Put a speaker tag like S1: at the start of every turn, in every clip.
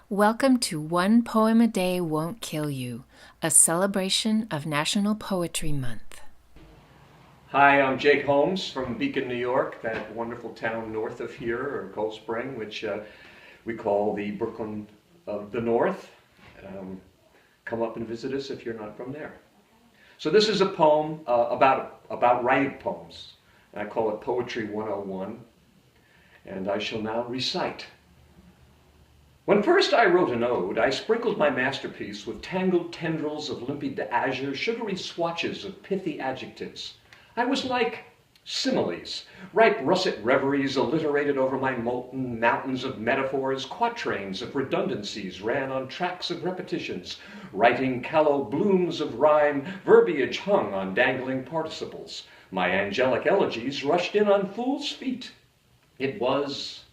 S1: Welcome to One Poem a Day Won't Kill You, a celebration of National Poetry Month.
S2: Hi, I'm Jake Holmes from Beacon, New York, that wonderful town north of here, or Cold Spring, which we call the Brooklyn of the North. Come up and visit us if you're not from there. So this is a poem about writing poems. I call it Poetry 101, and I shall now recite. When first I wrote an ode, I sprinkled my masterpiece with tangled tendrils of limpid azure, sugary swatches of pithy adjectives. I was like similes, ripe russet reveries alliterated over my molten mountains of metaphors, quatrains of redundancies ran on tracks of repetitions, writing callow blooms of rhyme, verbiage hung on dangling participles. My angelic elegies rushed in on fool's feet. It was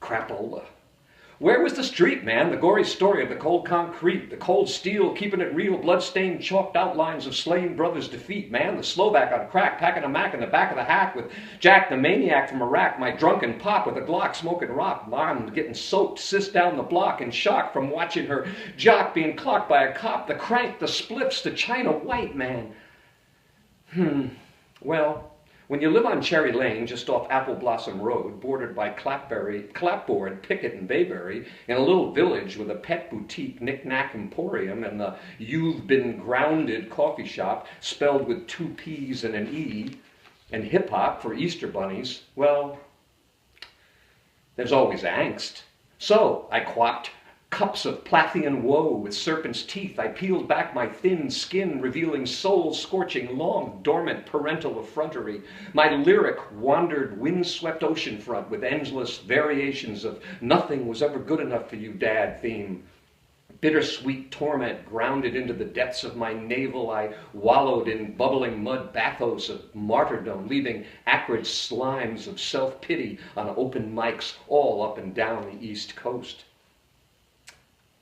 S2: crapola. Where was the street, man? The gory story of the cold concrete, the cold steel, keeping it real, blood-stained chalked outlines of slain brothers' defeat, man. The Slovak on crack, packing a Mac in the back of the hack with Jack the maniac from Iraq, my drunken pop with a Glock smoking rock, mom getting soaked, sis down the block in shock from watching her jock being clocked by a cop, the crank, the spliffs, the China white, man. Well, when you live on Cherry Lane, just off Apple Blossom Road, bordered by clapboard, picket, and bayberry, in a little village with a pet boutique, knick-knack emporium, and the You've Been Grounded coffee shop, spelled with 2 P's and an E, and hip-hop for Easter bunnies, well, there's always angst. So I quapped cups of Plathian woe with serpent's teeth. I peeled back my thin skin, revealing soul-scorching, long, dormant parental effrontery. My lyric wandered wind-swept oceanfront with endless variations of nothing was ever good enough for you, Dad theme. Bittersweet torment grounded into the depths of my navel. I wallowed in bubbling mud bathos of martyrdom, leaving acrid slimes of self-pity on open mics all up and down the East Coast.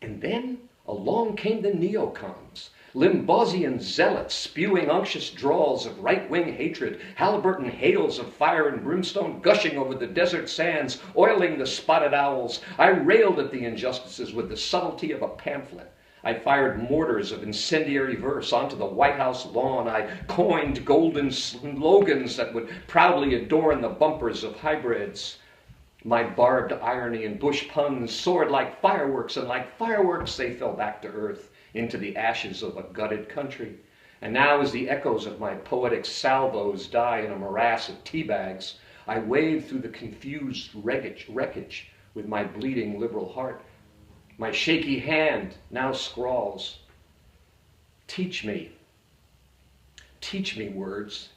S2: And then along came the neocons, Limbausian zealots spewing unctuous drawls of right-wing hatred, Halliburton hails of fire and brimstone gushing over the desert sands, oiling the spotted owls. I railed at the injustices with the subtlety of a pamphlet. I fired mortars of incendiary verse onto the White House lawn. I coined golden slogans that would proudly adorn the bumpers of hybrids. My barbed irony and bush puns soared like fireworks, and like fireworks they fell back to earth, into the ashes of a gutted country. And now as the echoes of my poetic salvos die in a morass of tea bags, I wade through the confused wreckage with my bleeding liberal heart. My shaky hand now scrawls, teach me words,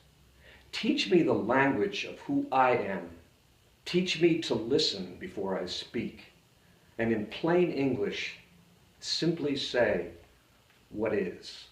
S2: teach me the language of who I am. Teach me to listen before I speak, and in plain English, simply say what is.